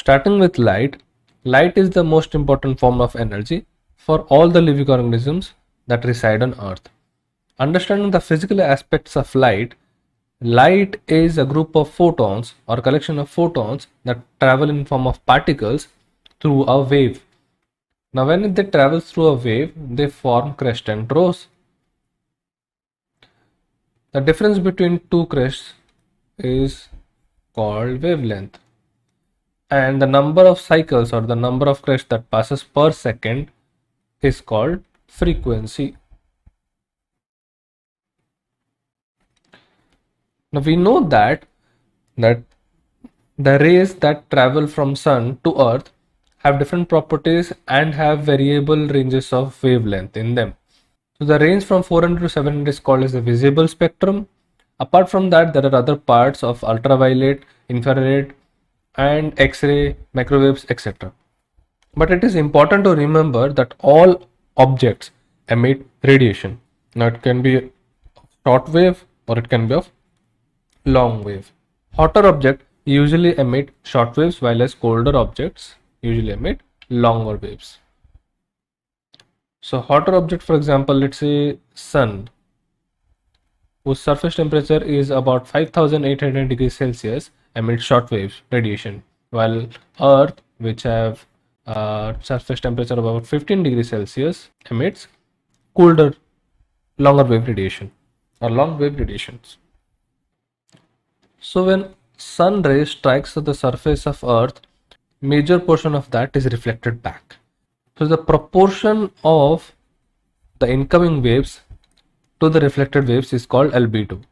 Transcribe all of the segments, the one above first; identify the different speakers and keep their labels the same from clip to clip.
Speaker 1: Starting with light, light is the most important form of energy for all the living organisms that reside on Earth. Understanding the physical aspects of light, light is a group of photons or collection of photons that travel in form of particles through a wave. Now when they travel through a wave, they form crest and troughs. The difference between two crests is called wavelength, and the number of cycles or the number of crests that passes per second is called frequency. Now we know that the rays that travel from sun to earth have different properties and have variable ranges of wavelength in them. So the range from 400 to 700 is called as the visible spectrum. Apart from that, there are other parts of ultraviolet, infrared, and X-ray, microwaves, etc. But it is important to remember that all objects emit radiation. Now it can be short wave or it can be of long wave. Hotter objects usually emit short waves, while as colder objects usually emit longer waves. So hotter object, for example, let's say sun, whose surface temperature is about 5800 degrees Celsius, emits short waves radiation, while earth, which have surface temperature of about 15 degrees Celsius, emits colder longer wave radiation or long wave radiations. So when sun rays strikes the surface of earth, major portion of that is reflected back. So the proportion of the incoming waves to the reflected waves is called albedo.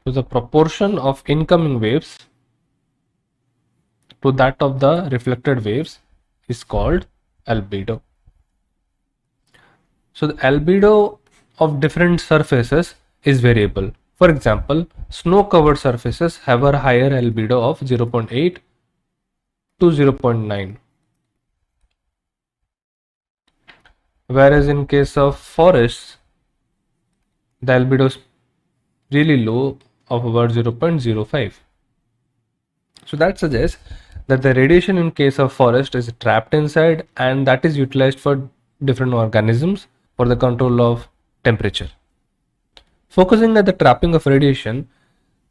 Speaker 1: So the proportion of incoming waves to that of the reflected waves is called albedo. So the albedo of different surfaces is variable. For example, snow covered surfaces have a higher albedo of 0.8 to 0.9. Whereas in case of forests, the albedo is really low of about 0.05. So that suggests that the radiation in case of forest is trapped inside, and that is utilized for different organisms for the control of temperature. Focusing at the trapping of radiation,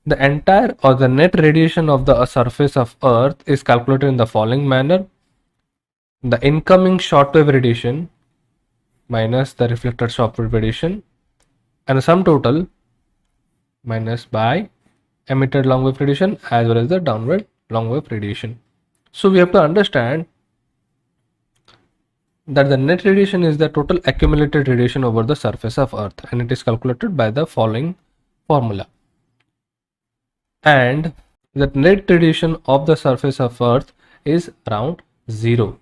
Speaker 1: the entire or the net radiation of the surface of earth is calculated in the following manner: the incoming shortwave radiation minus the reflected shortwave radiation, and the sum total minus by emitted long wave radiation as well as the downward long wave radiation. So we have to understand that the net radiation is the total accumulated radiation over the surface of earth, and it is calculated by the following formula. And the net radiation of the surface of earth is around 0.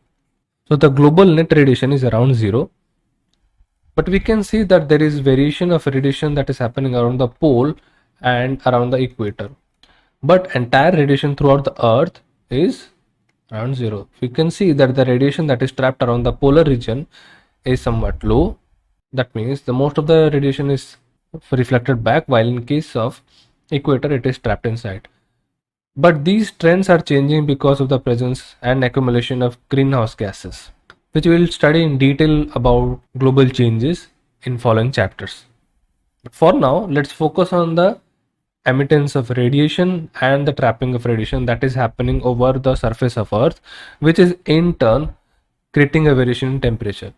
Speaker 1: So the global net radiation is around 0. But we can see that there is variation of radiation that is happening around the pole and around the equator. But entire radiation throughout the earth is around 0. We can see that the radiation that is trapped around the polar region is somewhat low. That means the most of the radiation is reflected back, while in case of equator it is trapped inside. But these trends are changing because of the presence and accumulation of greenhouse gases, which we will study in detail about global changes in following chapters. But for now, let's focus on the emittance of radiation and the trapping of radiation that is happening over the surface of earth, which is in turn creating a variation in temperature.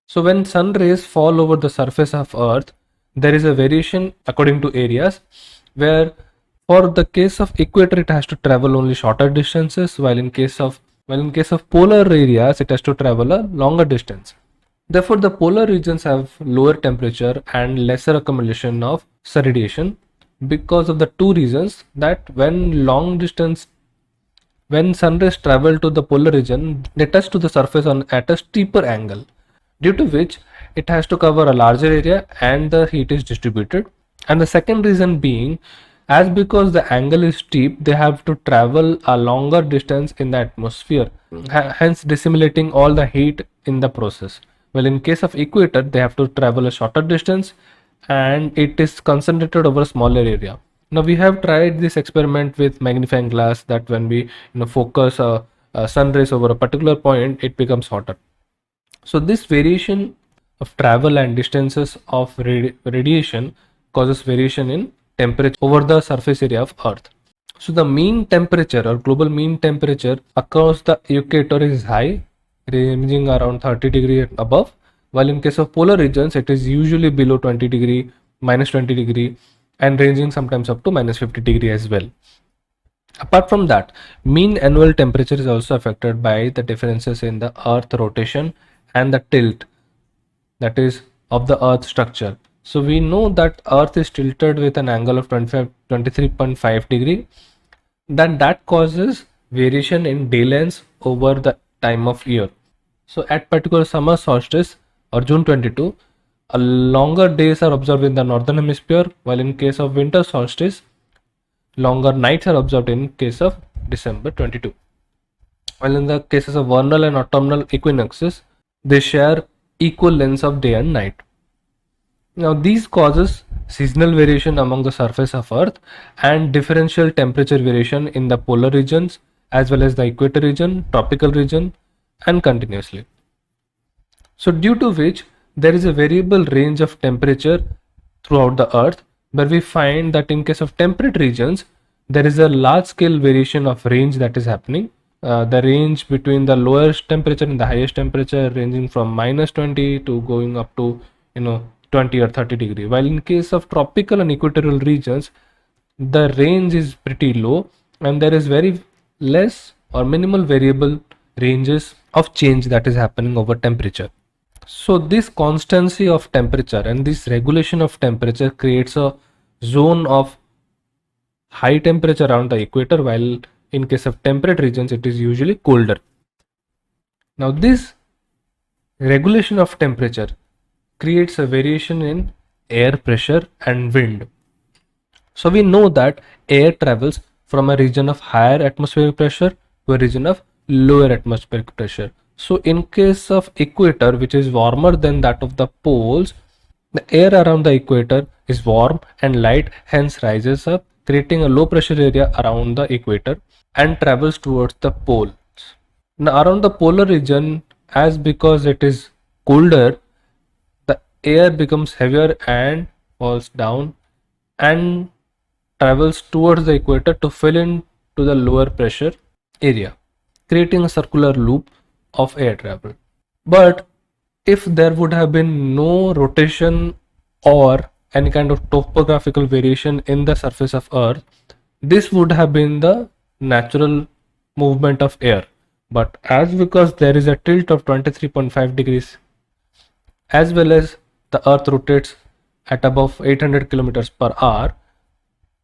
Speaker 1: So when sun rays fall over the surface of earth, there is a variation according to areas, where for the case of equator it has to travel only shorter distances, while in case of polar areas it has to travel a longer distance. Therefore the polar regions have lower temperature and lesser accumulation of radiation, because of the two reasons: that when sun rays travel to the polar region, they touch to the surface at a steeper angle, due to which it has to cover a larger area and the heat is distributed. And the second reason being, as because the angle is steep, they have to travel a longer distance in the atmosphere, hence disseminating all the heat in the process. Well, in case of equator, they have to travel a shorter distance and it is concentrated over a smaller area. Now we have tried this experiment with magnifying glass, that when we focus sun rays over a particular point, it becomes hotter. So this variation of travel and distances of radiation causes variation in temperature over the surface area of Earth. So the mean temperature or global mean temperature across the equator is high, ranging around 30 degree and above, while in case of polar regions it is usually below 20 degree, minus 20 degree, and ranging sometimes up to minus 50 degree as well. Apart from that, mean annual temperature is also affected by the differences in the earth rotation and the tilt, that is, of the earth structure. So we know that earth is tilted with an angle of 23.5 degree, then that causes variation in day lengths over the time of year. So at particular summer solstice or June 22, a longer days are observed in the northern hemisphere, while in case of winter solstice, longer nights are observed in case of December 22. While in the cases of vernal and autumnal equinoxes, they share equal lengths of day and night. Now these causes seasonal variation among the surface of Earth and differential temperature variation in the polar regions as well as the equator region, tropical region, and continuously. So due to which there is a variable range of temperature throughout the Earth, where we find that in case of temperate regions there is a large scale variation of range that is happening. The range between the lowest temperature and the highest temperature ranging from minus 20 to going up to 20 or 30 degree, while in case of tropical and equatorial regions the range is pretty low and there is very less or minimal variable ranges of change that is happening over temperature. So this constancy of temperature and this regulation of temperature creates a zone of high temperature around the equator, while in case of temperate regions it is usually colder. Now this regulation of temperature creates a variation in air pressure and wind. So we know that air travels from a region of higher atmospheric pressure to a region of lower atmospheric pressure. So in case of equator, which is warmer than that of the poles, the air around the equator is warm and light, hence rises up, creating a low pressure area around the equator and travels towards the poles. Now around the polar region, as because it is colder, the air becomes heavier and falls down and travels towards the equator to fill in to the lower pressure area, creating a circular loop of air travel. But if there would have been no rotation or any kind of topographical variation in the surface of Earth, this would have been the natural movement of air. But as because there is a tilt of 23.5 degrees, as well as the Earth rotates at above 800 kilometers per hour,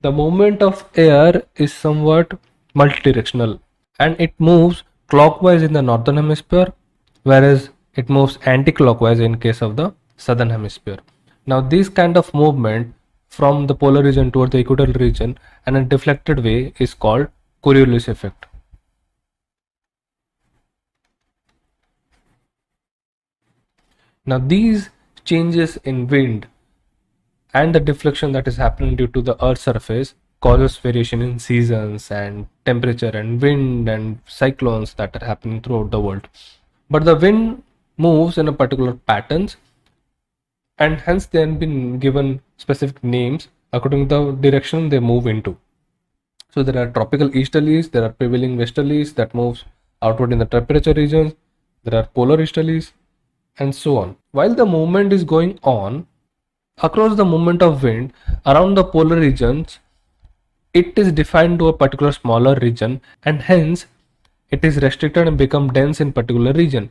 Speaker 1: the movement of air is somewhat multidirectional and it moves clockwise in the northern hemisphere, whereas it moves anti-clockwise in case of the southern hemisphere. Now this kind of movement from the polar region toward the equatorial region and a deflected way is called Coriolis effect. Now these changes in wind and the deflection that is happening due to the Earth's surface causes variation in seasons and temperature and wind and cyclones that are happening throughout the world. But the wind moves in a particular patterns and hence they have been given specific names according to the direction they move into. So there are tropical easterlies, there are prevailing westerlies that moves outward in the temperature regions, there are polar easterlies, and so on. While the movement is going on, across the movement of wind around the polar regions, it is defined to a particular smaller region and hence it is restricted and become dense in particular region,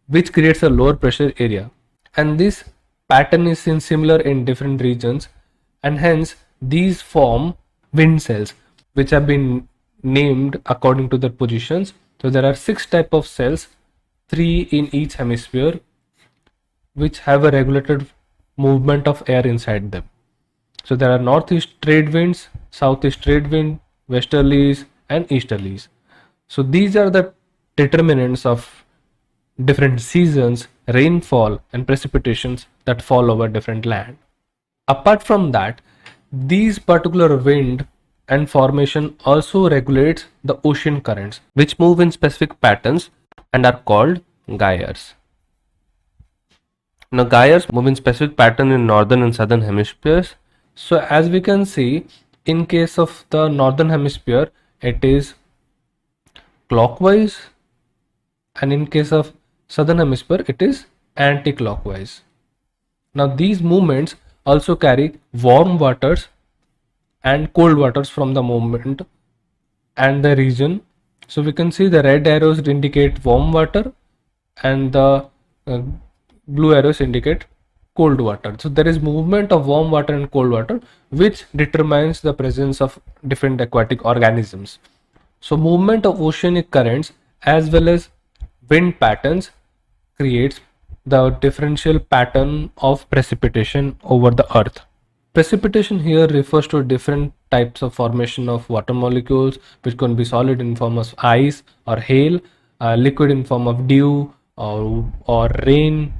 Speaker 1: which creates a lower pressure area. And this pattern is similar in different regions and hence these form wind cells, which have been named according to their positions. So there are 6 type of cells, 3 in each hemisphere, which have a regulated movement of air inside them. So there are northeast trade winds, southeast trade wind, westerlies and easterlies. So these are the determinants of different seasons, rainfall and precipitations that fall over different land. Apart from that, these particular wind and formation also regulates the ocean currents, which move in specific patterns and are called gyres. Now, gyres move in specific pattern in northern and southern hemispheres. So, as we can see, in case of the northern hemisphere, it is clockwise, and in case of southern hemisphere, it is anti-clockwise. Now, these movements also carry warm waters and cold waters from the movement and the region. So, we can see the red arrows indicate warm water and the uh, blue arrows indicate cold water. So there is movement of warm water and cold water, which determines the presence of different aquatic organisms. So movement of oceanic currents as well as wind patterns creates the differential pattern of precipitation over the earth. Precipitation here refers to different types of formation of water molecules, which can be solid in form of ice or hail, liquid in form of dew or rain,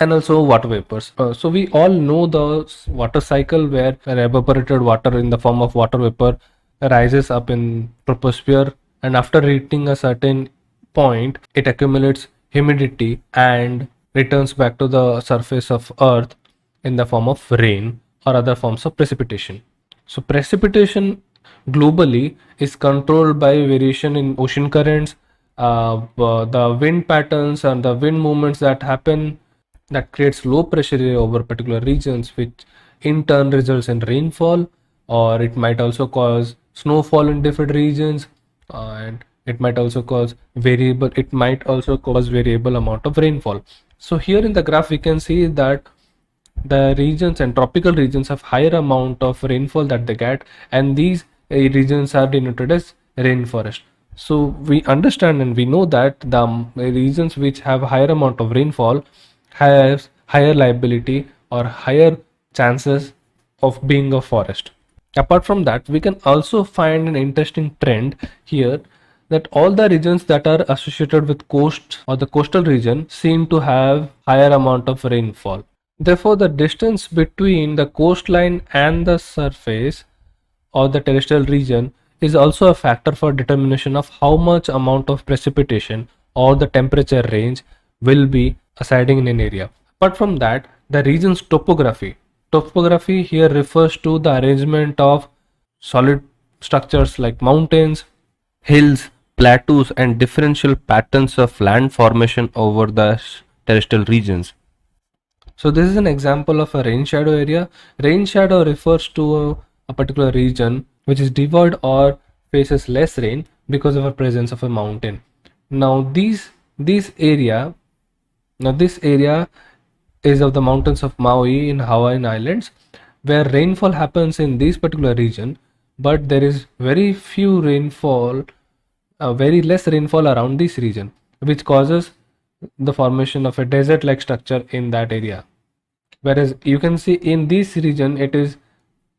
Speaker 1: and also water vapors. So we all know the water cycle, where an evaporated water in the form of water vapor rises up in troposphere, and after reaching a certain point, it accumulates humidity and returns back to the surface of earth in the form of rain or other forms of precipitation. So precipitation globally is controlled by variation in ocean currents, the wind patterns and the wind movements that happen, that creates low pressure area over particular regions, which in turn results in rainfall, or it might also cause snowfall in different regions, and it might also cause variable amount of rainfall. So here in the graph we can see that the regions and tropical regions have higher amount of rainfall that they get, and these regions are denoted as rainforest. So we understand and we know that the regions which have higher amount of rainfall has higher liability or higher chances of being a forest. Apart from that, we can also find an interesting trend here, that all the regions that are associated with coast or the coastal region seem to have higher amount of rainfall. Therefore, the distance between the coastline and the surface or the terrestrial region is also a factor for determination of how much amount of precipitation or the temperature range will be residing in an area. Apart from that, the region's topography. Topography here refers to the arrangement of solid structures like mountains, hills, plateaus, and differential patterns of land formation over the terrestrial regions. So this is an example of a rain shadow area. Rain shadow refers to a particular region which is devoid or faces less rain because of the presence of a mountain. Now this area is of the mountains of Maui in Hawaiian Islands, where rainfall happens in this particular region, but there is very less rainfall around this region, which causes the formation of a desert-like structure in that area. Whereas you can see in this region, it is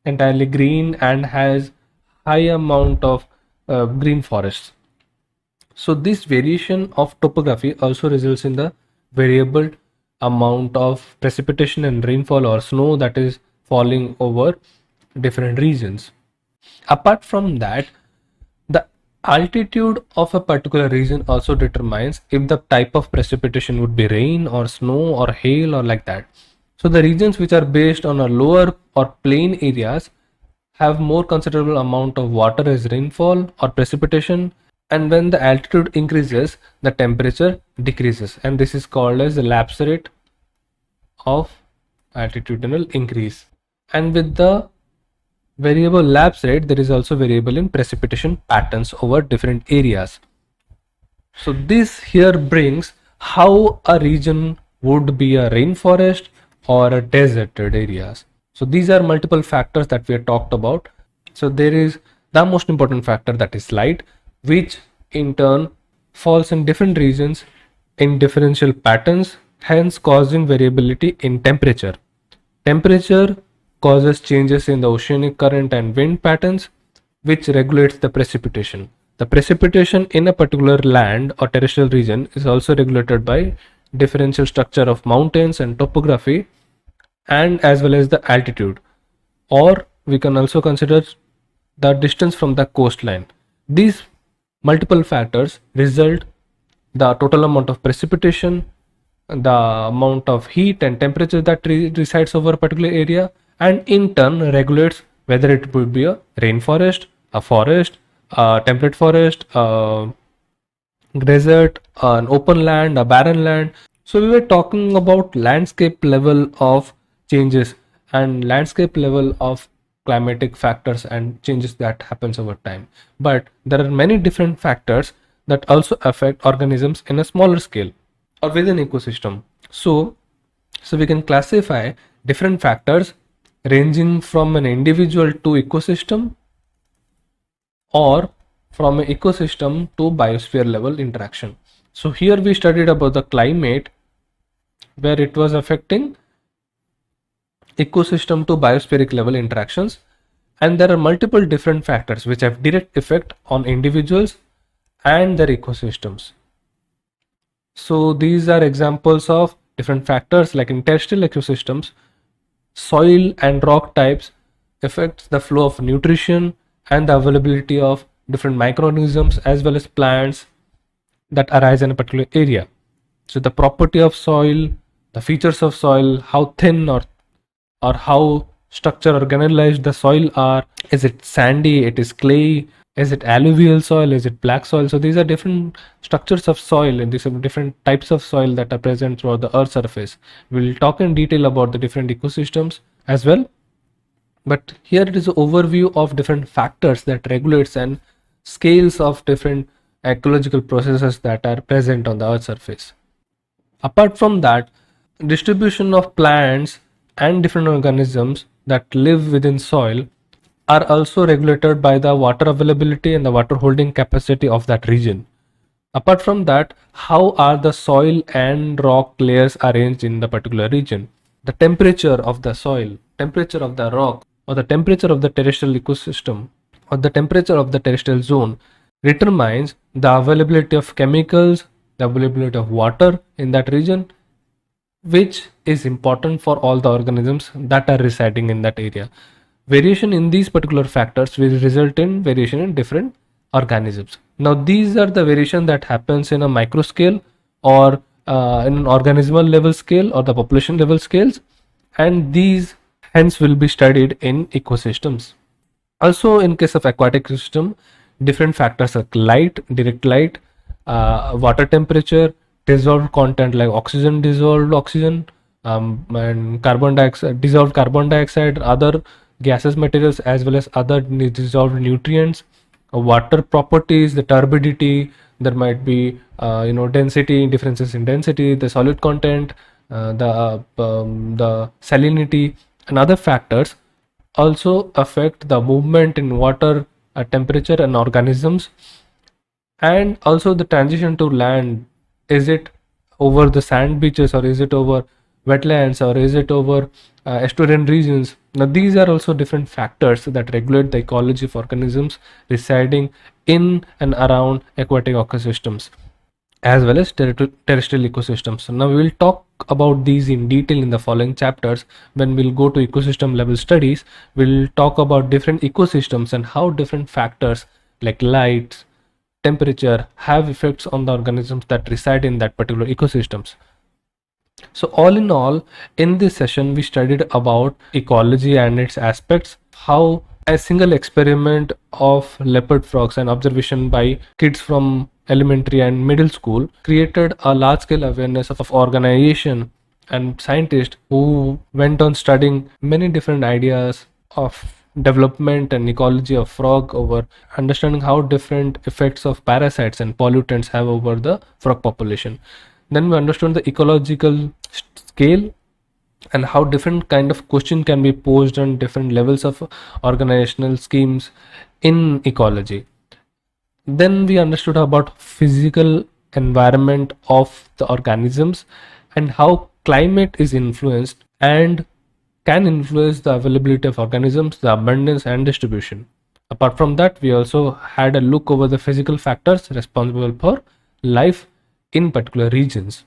Speaker 1: entirely green and has high amount of green forests. So this variation of topography also results in the variable amount of precipitation and rainfall or snow that is falling over different regions. Apart from that, the altitude of a particular region also determines if the type of precipitation would be rain or snow or hail or like that. So the regions which are based on a lower or plain areas have more considerable amount of water as rainfall or precipitation, and when the altitude increases, the temperature decreases, and this is called as the lapse rate of altitudinal increase. And with the variable lapse rate, there is also variable in precipitation patterns over different areas. So this here brings how a region would be a rainforest or a deserted areas. So these are multiple factors that we have talked about. So there is the most important factor, that is light, which in turn falls in different regions in differential patterns, hence causing variability in temperature. Temperature causes changes in the oceanic current and wind patterns, which regulates the precipitation. The precipitation in a particular land or terrestrial region is also regulated by differential structure of mountains and topography, and as well as the altitude. Or we can also consider the distance from the coastline. These multiple factors result the total amount of precipitation, the amount of heat and temperature that resides over a particular area, and in turn regulates whether it would be a rainforest, a forest, a temperate forest, a desert, an open land, a barren land. So we were talking about landscape level of changes and landscape level of climatic factors and changes that happens over time. But there are many different factors that also affect organisms in a smaller scale or within ecosystem. So we can classify different factors ranging from an individual to ecosystem or from an ecosystem to biosphere level interaction. So here we studied about the climate where it was affecting ecosystem to biospheric level interactions, and there are multiple different factors which have direct effect on individuals and their ecosystems. So these are examples of different factors. Like in terrestrial ecosystems, soil and rock types affects the flow of nutrition and the availability of different microorganisms as well as plants that arise in a particular area. So the property of soil, the features of soil, how thin or how structured or granularized the soil are. Is it sandy? It is clay? Is it alluvial soil? Is it black soil? So these are different structures of soil and these are different types of soil that are present throughout the earth's surface. We'll talk in detail about the different ecosystems as well. But here it is an overview of different factors that regulates and scales of different ecological processes that are present on the earth's surface. Apart from that, distribution of plants and different organisms that live within soil are also regulated by the water availability and the water holding capacity of that region. Apart from that, how are the soil and rock layers arranged in the particular region? The temperature of the soil, temperature of the rock, or the temperature of the terrestrial ecosystem, or the temperature of the terrestrial zone determines the availability of chemicals, the availability of water in that region, which is important for all the organisms that are residing in that area. Variation in these particular factors will result in variation in different organisms. Now these are the variation that happens in a micro scale or in an organismal level scale or the population level scales, and these hence will be studied in ecosystems. Also in case of aquatic system, different factors like light, direct light, water temperature, dissolved content like oxygen, dissolved oxygen, and carbon dioxide, dissolved carbon dioxide, other gaseous materials as well as other dissolved nutrients, water properties, the turbidity, there might be density, differences in density, the solute content, the salinity, and other factors also affect the movement in water, temperature and organisms, and also the transition to land. Is it over the sand beaches or is it over wetlands or is it over estuarine regions? Now these are also different factors that regulate the ecology of organisms residing in and around aquatic ecosystems as well as terrestrial ecosystems. So now we will talk about these in detail in the following chapters. When we'll go to ecosystem level studies, we'll talk about different ecosystems and how different factors like light, temperature have effects on the organisms that reside in that particular ecosystems. So all in all, in this session we studied about ecology and its aspects, how a single experiment of leopard frogs and observation by kids from elementary and middle school created a large scale awareness of organization, and scientists who went on studying many different ideas of development and ecology of frog over understanding how different effects of parasites and pollutants have over the frog population. Then we understood the ecological scale and how different kind of question can be posed on different levels of organizational schemes in ecology. Then we understood about physical environment of the organisms and how climate is influenced and can influence the availability of organisms, the abundance and distribution. Apart from that, we also had a look over the physical factors responsible for life in particular regions.